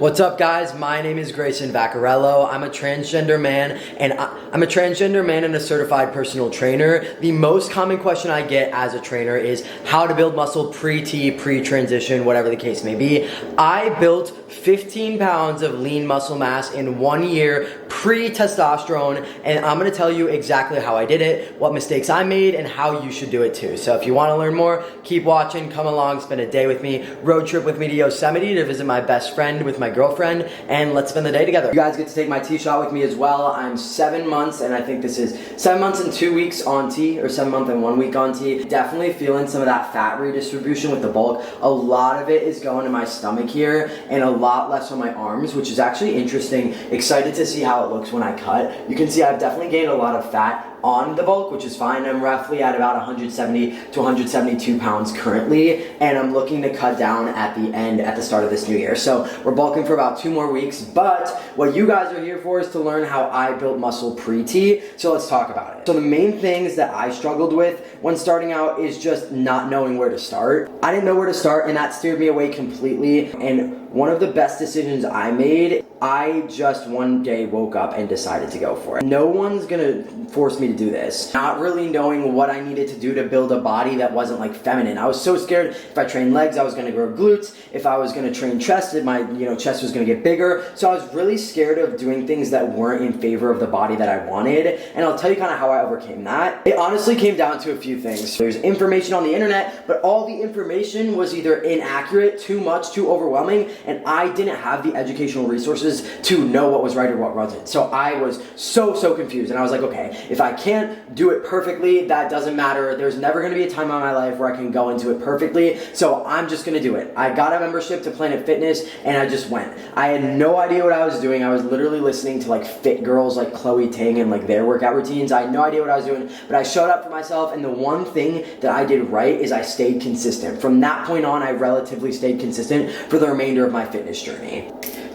What's up, guys? My name is Grayson Vaccarello. I'm a transgender man, and a certified personal trainer. The most common question I get as a trainer is how to build muscle pre-T, pre-transition, whatever the case may be. I built 15 pounds of lean muscle mass in 1 year pre-testosterone, and I'm gonna tell you exactly how I did it, what mistakes I made, and how you should do it too. So if you wanna learn more, keep watching, come along, spend a day with me, road trip with me to Yosemite to visit my best friend with my girlfriend, and let's spend the day together. You guys get to take my T shot with me as well. I'm 7 months, and I think this is 7 months and 2 weeks on T, or 7 months and 1 week on T. Definitely feeling some of that fat redistribution with the bulk. A lot of it is going to my stomach here, and a lot less on my arms, which is actually interesting. Excited to see how it looks when I cut. You can see I've definitely gained a lot of fat on the bulk, which is fine. I'm roughly at about 170 to 172 pounds currently, and I'm looking to cut down at the start of this new year. So we're bulking for about 2 more weeks, but what you guys are here for is to learn how I built muscle pre-T, so let's talk about it. So the main things that I struggled with when starting out is just not knowing where to start. I didn't know where to start, and that steered me away completely, and one of the best decisions I made, I just one day woke up and decided to go for it. No one's gonna force me to do this. Not really knowing what I needed to do to build a body that wasn't like feminine. I was so scared if I trained legs, I was gonna grow glutes. If I was gonna train chest, my chest was gonna get bigger. So I was really scared of doing things that weren't in favor of the body that I wanted. And I'll tell you kind of how I overcame that. It honestly came down to a few things. There's information on the internet, but all the information was either inaccurate, too much, too overwhelming, and I didn't have the educational resources to know what was right or what wasn't. So I was so confused, and I was like, okay, if I can't do it perfectly, that doesn't matter. There's never gonna be a time in my life where I can go into it perfectly, so I'm just gonna do it. I got a membership to Planet Fitness, and I just went. I had no idea what I was doing. I was literally listening to like fit girls like Chloe Ting and like their workout routines. I had no idea what I was doing, but I showed up for myself, and the one thing that I did right is I stayed consistent. From that point on, I relatively stayed consistent for the remainder of my fitness journey.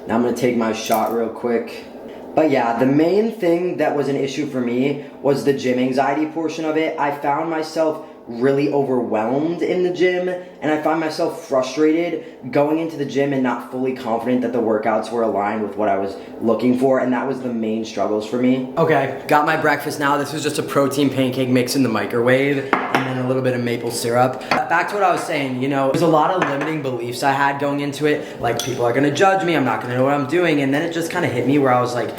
Now I'm gonna take my shot real quick. But yeah, the main thing that was an issue for me was the gym anxiety portion of it. I found myself really overwhelmed in the gym, and I find myself frustrated going into the gym and not fully confident that the workouts were aligned with what I was looking for, and that was the main struggles for me. Okay, got my breakfast now. This was just a protein pancake mix in the microwave, and then a little bit of maple syrup. Back to what I was saying, there's a lot of limiting beliefs I had going into it, like people are gonna judge me, I'm not gonna know what I'm doing, and then it just kind of hit me where I was like,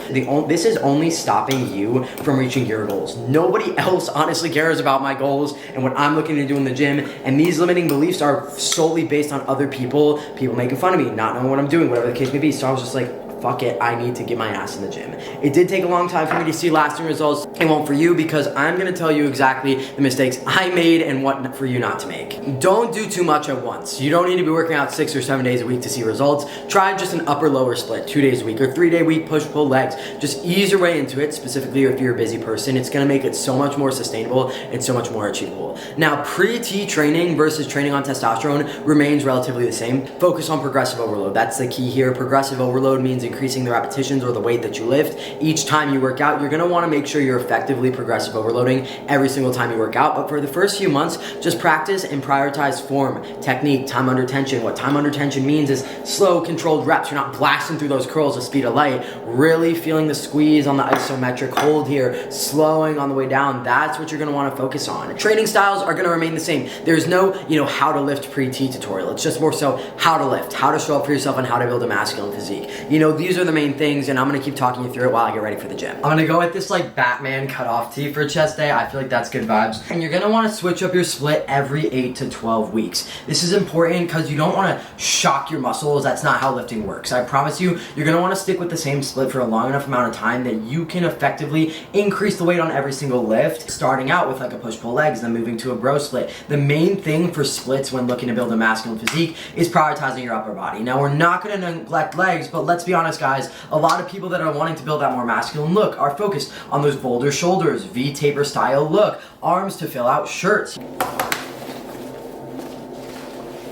this is only stopping you from reaching your goals. Nobody else honestly cares about my goals and what I'm looking to do in the gym, and these limiting beliefs are solely based on other people making fun of me, not knowing what I'm doing, whatever the case may be. So I was just like, fuck it, I need to get my ass in the gym. It did take a long time for me to see lasting results. It won't for you, because I'm gonna tell you exactly the mistakes I made and what for you not to make. Don't do too much at once. You don't need to be working out 6 or 7 days a week to see results. Try just an upper-lower split, 2 days a week or 3-day week, push-pull legs. Just ease your way into it, specifically if you're a busy person. It's gonna make it so much more sustainable and so much more achievable. Now, pre-T training versus training on testosterone remains relatively the same. Focus on progressive overload. That's the key here. Progressive overload means increasing the repetitions or the weight that you lift. Each time you work out, you're gonna wanna make sure you're effectively progressive overloading every single time you work out. But for the first few months, just practice and prioritize form, technique, time under tension. What time under tension means is slow, controlled reps. You're not blasting through those curls at speed of light, really feeling the squeeze on the isometric hold here, slowing on the way down. That's what you're gonna wanna focus on. Training styles are gonna remain the same. There's no, how to lift pre-T tutorial. It's just more so how to lift, how to show up for yourself, and how to build a masculine physique. These are the main things, and I'm gonna keep talking you through it while I get ready for the gym. I'm gonna go with this like Batman cutoff tee for chest day. I feel like that's good vibes. And you're gonna wanna switch up your split every 8 to 12 weeks. This is important because you don't wanna shock your muscles. That's not how lifting works. I promise you, you're gonna wanna stick with the same split for a long enough amount of time that you can effectively increase the weight on every single lift, starting out with like a push-pull legs, then moving to a bro split. The main thing for splits when looking to build a masculine physique is prioritizing your upper body. Now, we're not gonna neglect legs, but let's be honest, guys, a lot of people that are wanting to build that more masculine look are focused on those bolder shoulders, V-taper style look, arms to fill out shirts.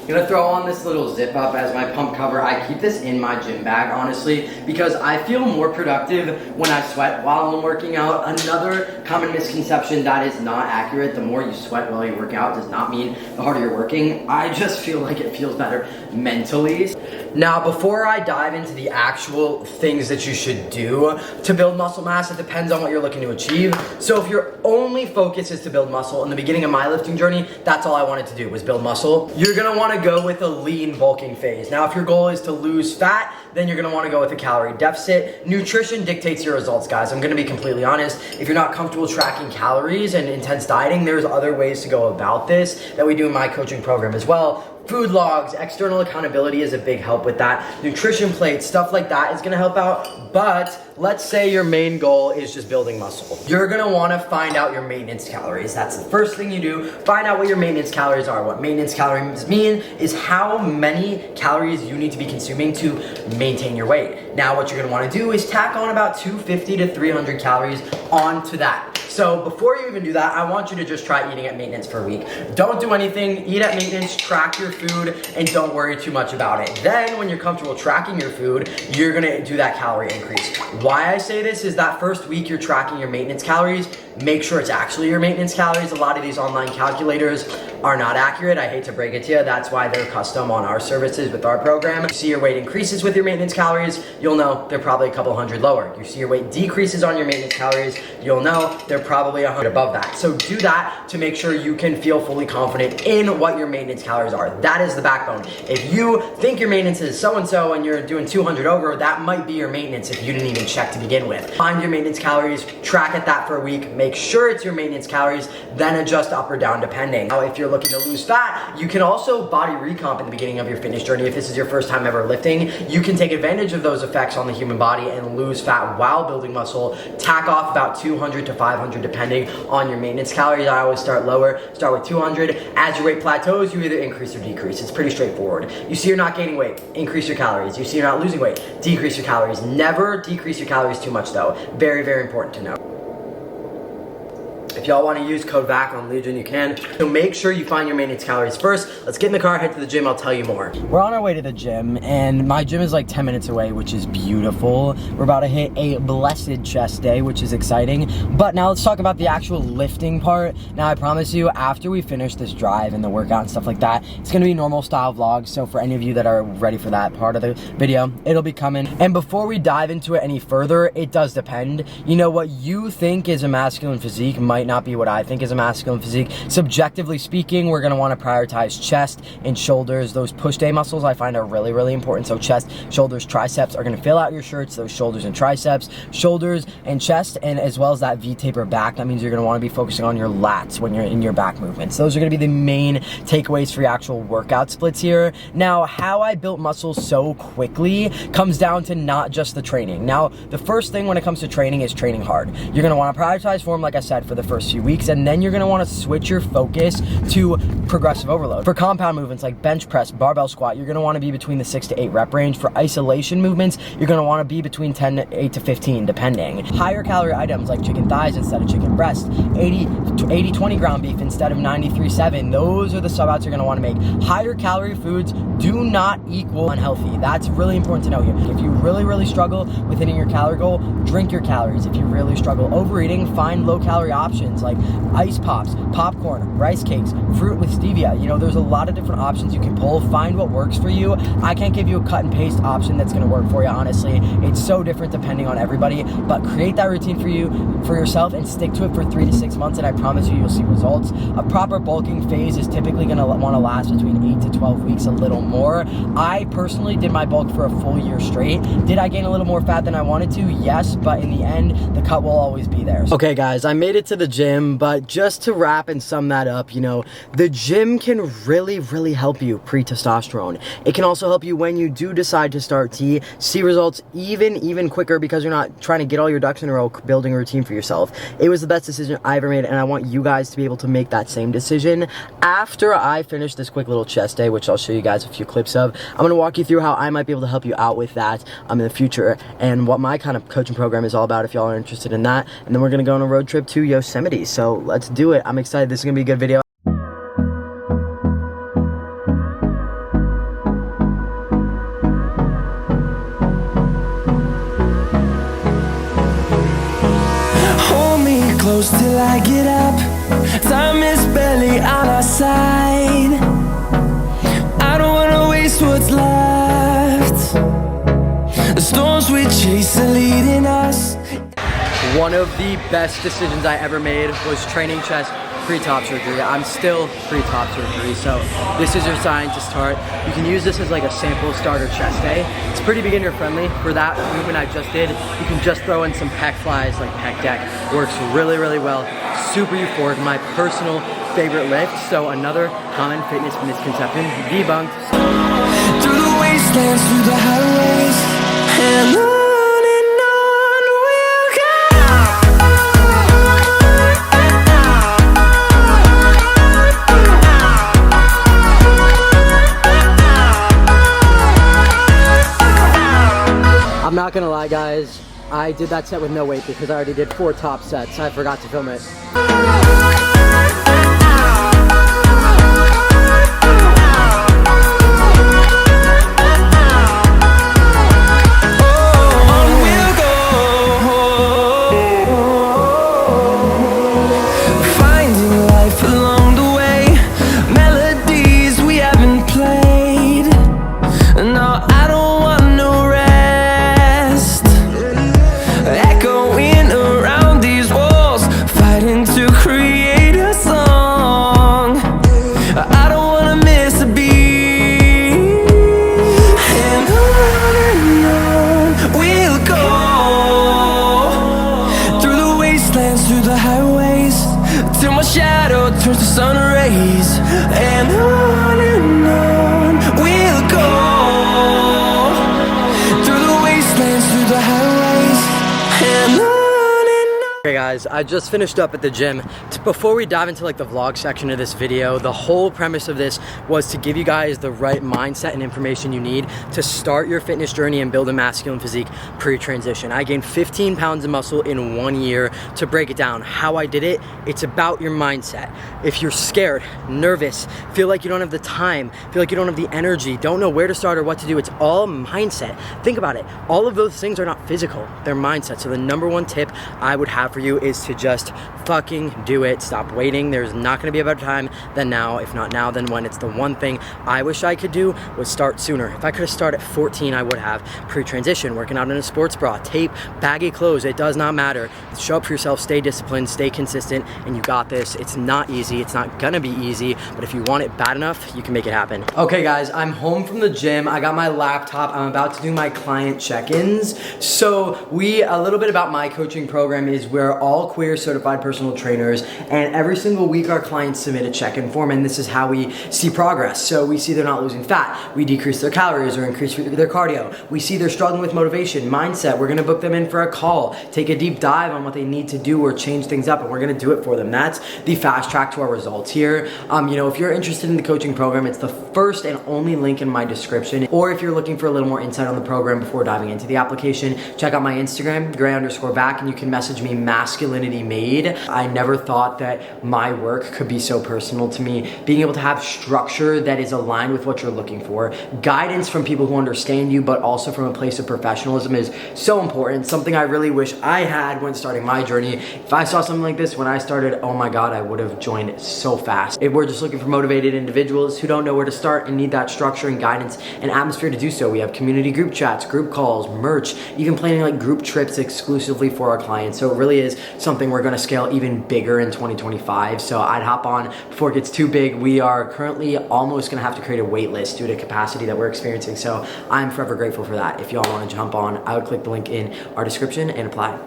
I'm gonna throw on this little zip up as my pump cover. I keep this in my gym bag, honestly, because I feel more productive when I sweat while I'm working out. Another common misconception that is not accurate: the more you sweat while you work out does not mean the harder you're working. I just feel like it feels better mentally. Now, before I dive into the actual things that you should do to build muscle mass, it depends on what you're looking to achieve. So if your only focus is to build muscle, in the beginning of my lifting journey, that's all I wanted to do was build muscle. You're gonna wanna go with a lean bulking phase. Now, if your goal is to lose fat, then you're gonna wanna go with a calorie deficit. Nutrition dictates your results, guys. I'm gonna be completely honest. If you're not comfortable tracking calories and intense dieting, there's other ways to go about this that we do in my coaching program as well. Food logs, external accountability is a big help with that. Nutrition plates, stuff like that is gonna help out. But let's say your main goal is just building muscle. You're gonna wanna find out your maintenance calories. That's the first thing you do. Find out what your maintenance calories are. What maintenance calories mean is how many calories you need to be consuming to maintain your weight. Now, what you're gonna wanna do is tack on about 250 to 300 calories onto that. So before you even do that, I want you to just try eating at maintenance for a week. Don't do anything, eat at maintenance, track your food, and don't worry too much about it. Then when you're comfortable tracking your food, you're gonna do that calorie increase. Why I say this is that first week you're tracking your maintenance calories, make sure it's actually your maintenance calories. A lot of these online calculators are not accurate. I hate to break it to you. That's why they're custom on our services with our program. You see your weight increases with your maintenance calories, you'll know they're probably a couple hundred lower. You see your weight decreases on your maintenance calories, you'll know they're probably 100 above that. So do that to make sure you can feel fully confident in what your maintenance calories are. That is the backbone. If you think your maintenance is so-and-so and you're doing 200 over, that might be your maintenance if you didn't even check to begin with. Find your maintenance calories, track at that for a week, make sure it's your maintenance calories, then adjust up or down depending. Now, if you're looking to lose fat, you can also body recomp in the beginning of your fitness journey. If this is your first time ever lifting, you can take advantage of those effects on the human body and lose fat while building muscle. Tack off about 200 to 500 depending on your maintenance calories. I always start lower, start with 200. As your weight plateaus, you either increase or decrease. It's pretty straightforward. You see you're not gaining weight, increase your calories. You see you're not losing weight, decrease your calories. Never decrease your calories too much though. Very, very important to know. If y'all want to use code VAC on Legion, you can. So make sure you find your maintenance calories first. Let's get in the car, head to the gym, I'll tell you more. We're on our way to the gym, and my gym is like 10 minutes away, which is beautiful. We're about to hit a blessed chest day, which is exciting. But now let's talk about the actual lifting part. Now I promise you, after we finish this drive and the workout and stuff like that, it's gonna be normal style vlogs. So for any of you that are ready for that part of the video, it'll be coming. And before we dive into it any further, it does depend. You know, what you think is a masculine physique might not be what I think is a masculine physique. Subjectively speaking, we're gonna wanna prioritize chest and shoulders. Those push day muscles I find are really, really important. So chest, shoulders, triceps are gonna fill out your shirts, those shoulders and triceps, shoulders and chest, and as well as that V-taper back. That means you're gonna wanna be focusing on your lats when you're in your back movements. Those are gonna be the main takeaways for your actual workout splits here. Now, how I built muscle so quickly comes down to not just the training. Now, the first thing when it comes to training is training hard. You're gonna wanna prioritize form, like I said, for the first few weeks, and then you're gonna wanna switch your focus to progressive overload. For compound movements like bench press, barbell squat, you're gonna wanna be between the 6 to 8 rep range. For isolation movements, you're gonna wanna be between 8 to 15, depending. Higher calorie items like chicken thighs instead of chicken breast, 80-20 ground beef instead of 93-7, those are the sub-outs you're gonna wanna make. Higher calorie foods do not equal unhealthy. That's really important to know here. If you really, really struggle with hitting your calorie goal, drink your calories. If you really struggle overeating, find low calorie options like ice pops, popcorn, rice cakes, fruit with stevia. You know, there's a lot of different options you can pull. Find what works for you. I can't give you a cut and paste option that's gonna work for you, honestly. It's so different depending on everybody, but create that routine for yourself and stick to it for 3 to 6 months, and I promise you, you'll see results. A proper bulking phase is typically gonna wanna last between 8 to 12 weeks, a little more. I personally did my bulk for a full year straight. Did I gain a little more fat than I wanted to? Yes, but in the end, the cut will always be there. Okay guys, I made it to the gym, but just to wrap and sum that up, you know, the gym can really, really help you pre-testosterone. It can also help you when you do decide to start T, see results even quicker because you're not trying to get all your ducks in a row building a routine for yourself. It was the best decision I ever made, and I want you guys to be able to make that same decision. After I finish this quick little chest day, which I'll show you guys a few clips of, I'm gonna walk you through how I might be able to help you out with that in the future, and what my kind of coaching program is all about if y'all are interested in that. And then we're gonna go on a road trip to Yosemite. So let's do it. I'm excited. This is gonna be a good video. Hold me close till I get up. Time is barely on our side. I don't wanna waste what's left. The storms we chase are leading us. One of the best decisions I ever made was training chest pre-top surgery. I'm still pre-top surgery, so this is your sign to start. You can use this as like a sample starter chest day. It's pretty beginner friendly. For that movement I just did, you can just throw in some pec flies, like pec deck. Works really, really well. Super euphoric, my personal favorite lift. So another common fitness misconception debunked. Through the wastelands, through the highways, and on we'll go. I'm not gonna lie, guys. I did that set with no weight because I already did 4 top sets. I forgot to film it. Till my shadow turns to sun rays, and on we'll go. Through the wastelands, through the highways, and on. Okay guys, I just finished up at the gym. Before we dive into like the vlog section of this video, the whole premise of this was to give you guys the right mindset and information you need to start your fitness journey and build a masculine physique pre-transition. I gained 15 pounds of muscle in 1 year. To break it down, how I did it, it's about your mindset. If you're scared, nervous, feel like you don't have the time, feel like you don't have the energy, don't know where to start or what to do, it's all mindset. Think about it. All of those things are not physical, they're mindset. So the number one tip I would have for you is to just fucking do it. Stop waiting. There's not going to be a better time than now. If not now, then when. It's the one thing I wish I could do was start sooner. If I could have started at 14, I would have. Pre-transition, working out in a sports bra, tape, baggy clothes, it does not matter. Show up for yourself, stay disciplined, stay consistent, and you got this. It's not easy. It's not gonna be easy, but if you want it bad enough, you can make it happen. Okay guys, I'm home from the gym. I got my laptop. I'm about to do my client check-ins. So a little bit about my coaching program is we're all queer certified personal trainers, and every single week our clients submit a check-in form, and this is how we see progress. So we see they're not losing fat, we decrease their calories or increase their cardio, we see they're struggling with motivation, mindset, we're gonna book them in for a call, take a deep dive on what they need to do or change things up, and we're gonna do it for them. That's the fast track to our results here. If you're interested in the coaching program, it's the first and only link in my description, or if you're looking for a little more insight on the program before diving into the application, check out my Instagram, Gray_back, and you can message me masculinity made. I never thought that my work could be so personal to me. Being able to have structure that is aligned with what you're looking for, guidance from people who understand you, but also from a place of professionalism is so important. Something I really wish I had when starting my journey. If I saw something like this when I started, oh my God, I would have joined so fast. If we're just looking for motivated individuals who don't know where to start and need that structure and guidance and atmosphere to do so, we have community group chats, group calls, merch, even planning like group trips exclusively for our clients. So it really is something we're gonna scale even bigger in 2025. So I'd hop on before it gets too big. We are currently almost gonna have to create a wait list due to capacity that we're experiencing. So I'm forever grateful for that. If y'all wanna jump on, I would click the link in our description and apply.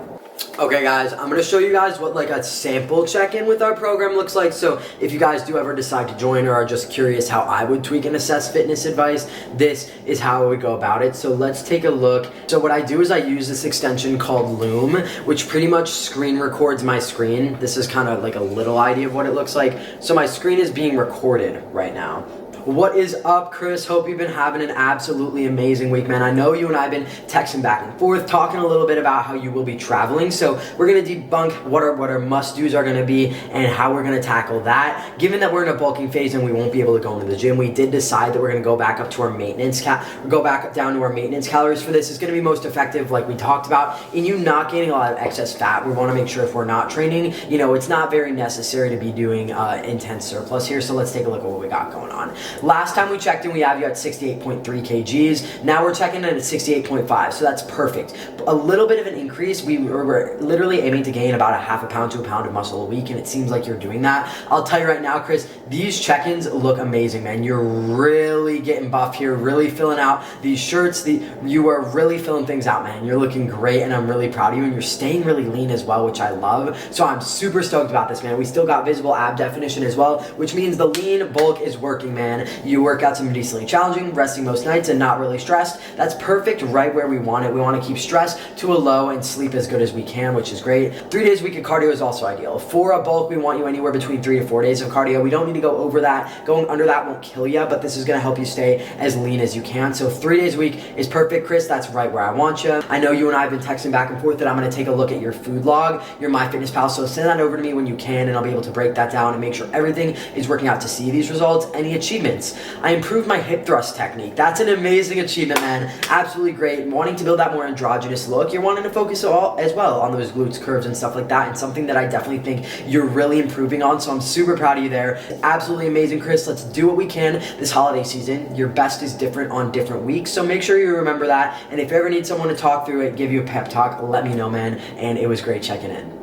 Okay guys, I'm gonna show you guys what like a sample check-in with our program looks like. So if you guys do ever decide to join or are just curious how I would tweak and assess fitness advice, this is how I would go about it. So let's take a look. So what I do is I use this extension called Loom, which pretty much screen records my screen. This is kind of like a little idea of what it looks like. So my screen is being recorded right now. What is up, Chris? Hope you've been having an absolutely amazing week, man. I know you and I have been texting back and forth, talking a little bit about how you will be traveling. So we're gonna debunk what our must-dos are gonna be and how we're gonna tackle that. Given that we're in a bulking phase and we won't be able to go into the gym, we did decide that we're gonna go back up to our maintenance down to our maintenance calories for this. It's gonna be most effective, like we talked about, in you not gaining a lot of excess fat. We wanna make sure if we're not training, it's not very necessary to be doing intense surplus here. So let's take a look at what we got going on. Last time we checked in, we have you at 68.3 kgs. Now we're checking in at 68.5, so that's perfect. A little bit of an increase. We were literally aiming to gain about a half a pound to a pound of muscle a week, and it seems like you're doing that. I'll tell you right now, Chris, these check-ins look amazing, man. You're really getting buff here, really filling out these shirts. You are really filling things out, man. You're looking great, and I'm really proud of you, and you're staying really lean as well, which I love. So I'm super stoked about this, man. We still got visible ab definition as well, which means the lean bulk is working, man. You work out some decently challenging, resting most nights, and not really stressed. That's perfect, right where we want it. We want to keep stress to a low and sleep as good as we can, which is great. 3 days a week of cardio is also ideal. For a bulk, we want you anywhere between 3 to 4 days of cardio. We don't need to go over that. Going under that won't kill you, but this is going to help you stay as lean as you can. So 3 days a week is perfect, Chris. That's right where I want you. I know you and I have been texting back and forth that I'm going to take a look at your food log, your MyFitnessPal, so send that over to me when you can, and I'll be able to break that down and make sure everything is working out to see these results. Any achievements? I improved my hip thrust technique. That's an amazing achievement, man. Absolutely great. Wanting to build that more androgynous look, you're wanting to focus as well on those glutes, curves, and stuff like that, and something that I definitely think you're really improving on, so I'm super proud of you there. Absolutely amazing, Chris. Let's do what we can this holiday season. Your best is different on different weeks, so make sure you remember that, and if you ever need someone to talk through it, give you a pep talk, let me know, man, and it was great checking in.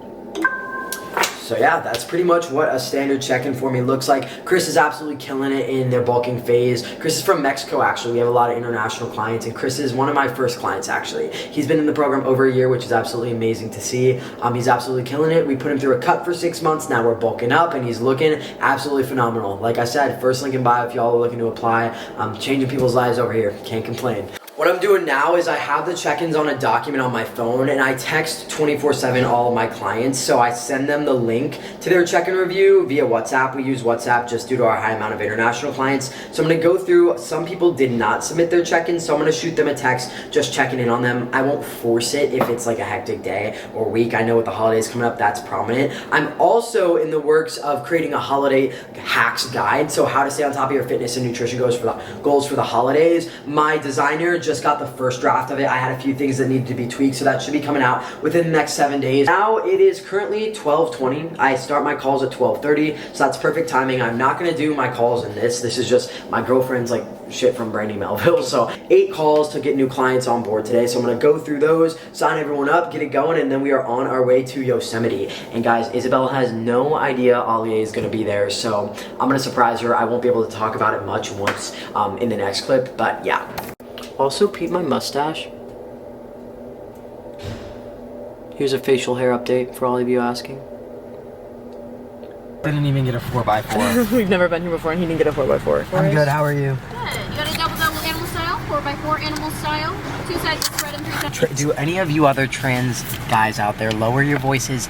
So yeah, that's pretty much what a standard check-in for me looks like. Chris is absolutely killing it in their bulking phase. Chris is from Mexico, actually. We have a lot of international clients, and Chris is one of my first clients, actually. He's been in the program over a year, which is absolutely amazing to see. He's absolutely killing it. We put him through a cut for 6 months. Now we're bulking up, and he's looking absolutely phenomenal. Like I said, first link in bio if y'all are looking to apply. Changing people's lives over here. Can't complain. What I'm doing now is I have the check-ins on a document on my phone, and I text 24/7 all of my clients, so I send them the link to their check-in review via WhatsApp. We use WhatsApp just due to our high amount of international clients. So I'm gonna go through, some people did not submit their check-ins, so I'm gonna shoot them a text just checking in on them. I won't force it if it's like a hectic day or week. I know with the holidays coming up, that's prominent. I'm also in the works of creating a holiday hacks guide, so how to stay on top of your fitness and nutrition goals for the holidays. My designer just got the first draft of it. I had a few things that needed to be tweaked, so that should be coming out within the next 7 days. Now it is currently 12:20. I start my calls at 12:30, so that's perfect timing. I'm not gonna do my calls in this. This is just my girlfriend's like shit from Brandy Melville. So 8 calls to get new clients on board today. So I'm gonna go through those, sign everyone up, get it going, and then we are on our way to Yosemite. And guys, Isabella has no idea Alia is gonna be there, so I'm gonna surprise her. I won't be able to talk about it much once in the next clip, but yeah. Also, peep my mustache. Here's a facial hair update for all of you asking. I didn't even get a 4x4. We've never been here before, and he didn't get a 4x4. I'm good, how are you? Good. You got a double animal style, 4x4 animal style, 2 sides of thread and 3 sides. Do any of you other trans guys out there lower your voices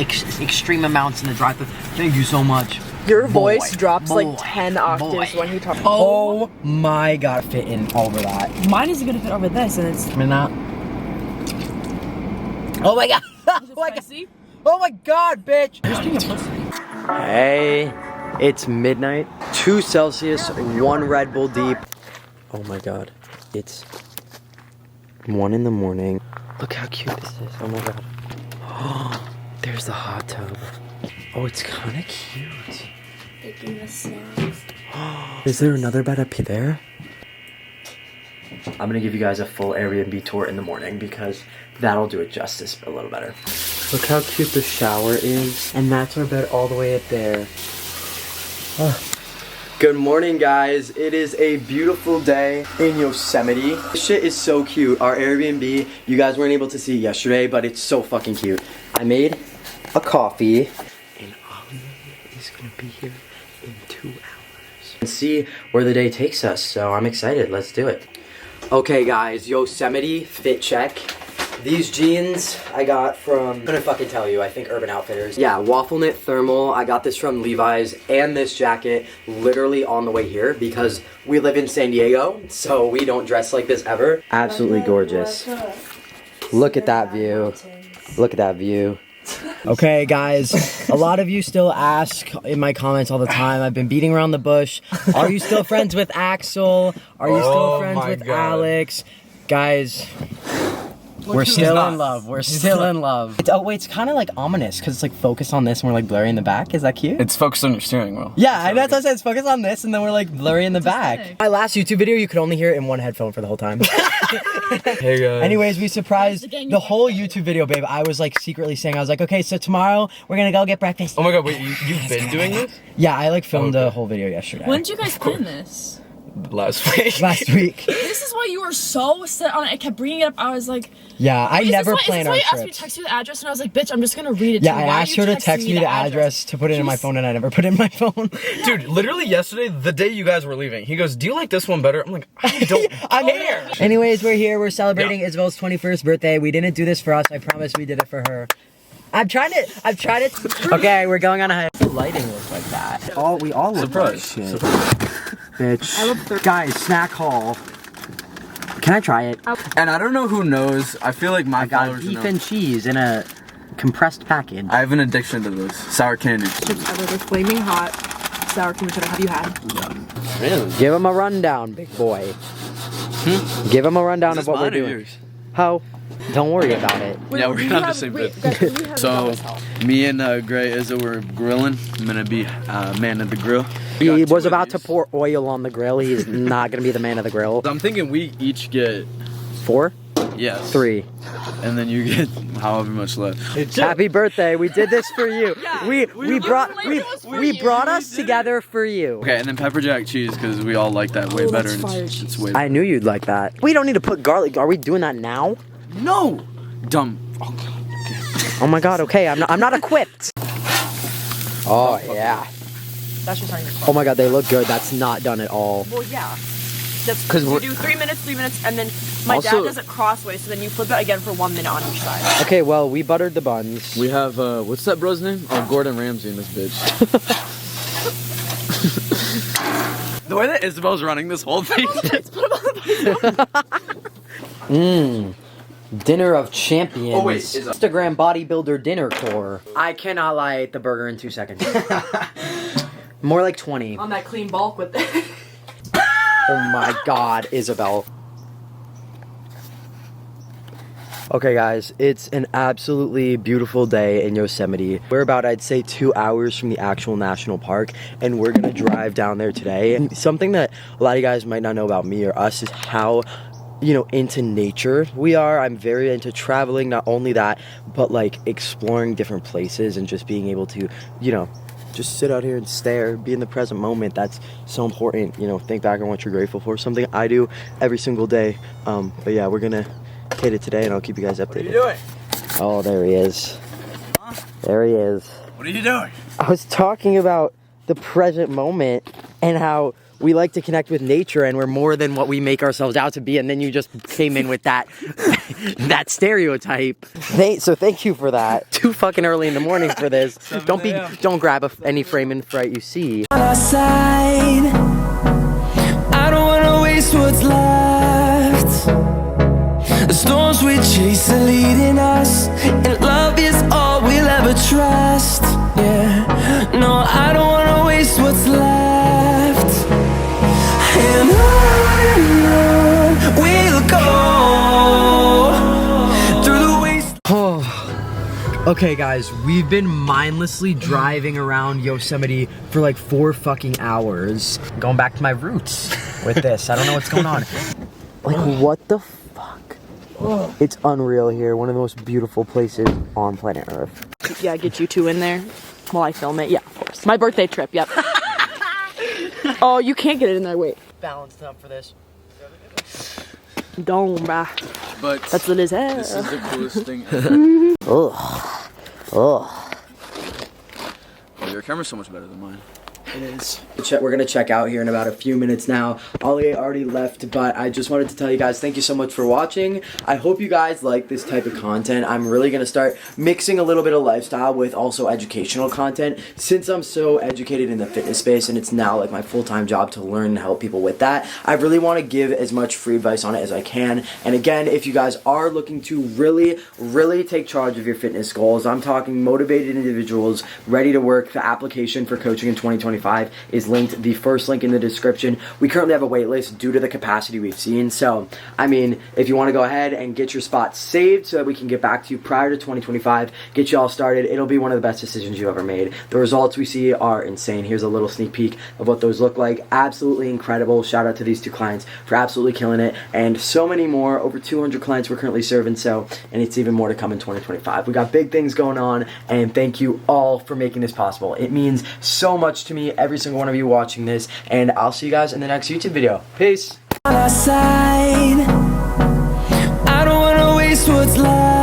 extreme amounts in the drive-thru? Thank you so much. Your voice drops like 10 octaves when he talks. Oh my god, fit in over that. Mine isn't gonna fit over this, and it's. I mean that. Oh my god! Oh my god! Oh my god, bitch! Just being a pussy. Hey, it's midnight, 2 Celsius, 1 Red Bull deep. Oh my god, it's 1 in the morning. Look how cute this is, oh my god. Oh, there's the hot tub. Oh, it's kind of cute. Making the sounds. Is there another bed up there? I'm gonna give you guys a full Airbnb tour in the morning because that'll do it justice a little better. Look how cute the shower is. And that's our bed all the way up there. Oh. Good morning, guys. It is a beautiful day in Yosemite. This shit is so cute. Our Airbnb, you guys weren't able to see it yesterday, but it's so fucking cute. I made a coffee, and Alia is gonna be here in 2 hours. And see where the day takes us, so I'm excited. Let's do it. Okay, guys, Yosemite fit check. These jeans I got from, I'm gonna fucking tell you, I think Urban Outfitters. Yeah, waffle knit thermal. I got this from Levi's, and this jacket literally on the way here because we live in San Diego, so we don't dress like this ever. Absolutely gorgeous. Look at that view. Look at that view. Okay, guys, a lot of you still ask in my comments all the time, I've been beating around the bush, are you still friends with Axel? Are you still friends with Alex? Guys, We're still in love. We're still in love. Oh wait, it's kind of like ominous because it's like focus on this and we're like blurry in the back. Is that cute? It's focused on your steering wheel. Yeah, that's what I said. It's focus on this and then we're like blurry in the back. My last YouTube video, you could only hear it in one headphone for the whole time. Hey guys. Anyways, we surprised the whole YouTube video, babe. I was like secretly saying, I was like, okay, so tomorrow we're gonna go get breakfast. Oh my god, wait, you've been doing this? Yeah, I like filmed the whole video yesterday. When did you guys plan this? Last week. Last week. This is why you were so set on it. I kept bringing it up. I was like, yeah, I never plan our trips. You asked me to trips. text you the address, and I was like, bitch, I'm just gonna read it. Yeah, to I you. Why asked are her you to text texting me the address to put it in my phone, and I never put it in my phone. Dude, literally yesterday, the day you guys were leaving, he goes, do you like this one better? I'm like, I don't care. Anyways, we're here. We're celebrating Isabel's 21st birthday. We didn't do this for us. I promise we did it for her. I've tried it. Okay, we're going on a hike. The lighting looks like that. We all look like shit. Bitch. I love Guys, snack haul. Can I try it? And I don't know who knows. I feel like my I got followers beef know. and cheese in a compressed package. I have an addiction to this. Sour candy. Chips ever. They're flaming hot. Sour cream cheddar. Have you had? Really? Give him a rundown, big boy. Give him a rundown of what we're doing. How? Don't worry about it. Yeah, we're gonna have the same bit. So, me and Gray Izza were grilling. I'm gonna be man of the grill. He was about to pour oil on the grill. He's not gonna be the man of the grill. I'm thinking we each get 4? yes 3. and then you get however much left. Happy birthday! We did this for you. We brought us together for you. Okay, and then pepper jack cheese because we all like that way better. And it's way. I knew you'd like that. We don't need to put garlic. Are we doing that now? No, dumb. Oh my god. Okay, I'm not equipped. Oh yeah. That's just starting. Oh my god, they look good. That's not done at all. Well, yeah. That's 'Cause you do 3 minutes, and then my dad Also- does it crossways, so then you flip it again for 1 minute on each side. Okay, well we buttered the buns. We have what's that bro's name? Oh, Gordon Ramsay in this bitch. The way that Isabel's running this whole thing. Dinner of champions. Oh, wait, is that- Instagram bodybuilder dinner core. I cannot lie, ate the burger in 2 seconds. More like 20. On that clean bulk with it. Oh my god, Isabel. Okay guys, it's an absolutely beautiful day in Yosemite. We're about, I'd say, 2 hours from the actual national park, and we're gonna drive down there today. And something that a lot of you guys might not know about me or us is how, you know, into nature we are. I'm very into traveling, not only that, but like exploring different places and just being able to, you know, just sit out here and stare, be in the present moment. That's so important, you know, think back on what you're grateful for. Something I do every single day. But yeah, we're gonna hit it today and I'll keep you guys updated. What are you doing? Oh, there he is. There he is. What are you doing? I was talking about the present moment and how we like to connect with nature and we're more than what we make ourselves out to be, and then you just came in with that that stereotype. So thank you for that. Too fucking early in the morning for this. Don't grab any frame and fright you see. On our side, I don't wanna waste what's left. The storms we chase are leading us, and love is all we'll ever trust. Yeah, no, I don't wanna waste what's left. And on we'll go through the waste. Okay guys, we've been mindlessly driving around Yosemite for like 4 fucking hours. Going back to my roots with this. I don't know what's going on. Like, what the fuck? It's unreal here. One of the most beautiful places on planet Earth. Yeah, get you two in there while I film it. Yeah, of course. My birthday trip, yep. Oh, you can't get it in there, wait. Balanced up for this. Don't, bruh. But That's what it is. this is the coolest thing ever. Ugh. Ugh. Oh, your camera's so much better than mine. It is. We're gonna check out here in about a few minutes now. Ollie already left, but I just wanted to tell you guys thank you so much for watching. I hope you guys like this type of content. I'm really gonna start mixing a little bit of lifestyle with also educational content, since I'm so educated in the fitness space and it's now like my full-time job to learn and help people with that. I really want to give as much free advice on it as I can. And again, if you guys are looking to really take charge of your fitness goals, I'm talking motivated individuals ready to work the application for coaching in 2025. 2025 is linked. The first link in the description. We currently have a wait list due to the capacity we've seen. So, I mean, if you want to go ahead and get your spot saved so that we can get back to you prior to 2025, get you all started, it'll be one of the best decisions you ever made. The results we see are insane. Here's a little sneak peek of what those look like. Absolutely incredible. Shout out to these two clients for absolutely killing it, and so many more. Over 200 clients we're currently serving, so, and it's even more to come in 2025. We got big things going on, and thank you all for making this possible. It means so much to me, every single one of you watching this, and I'll see you guys in the next YouTube video. Peace. On our side, I don't wanna waste what's left.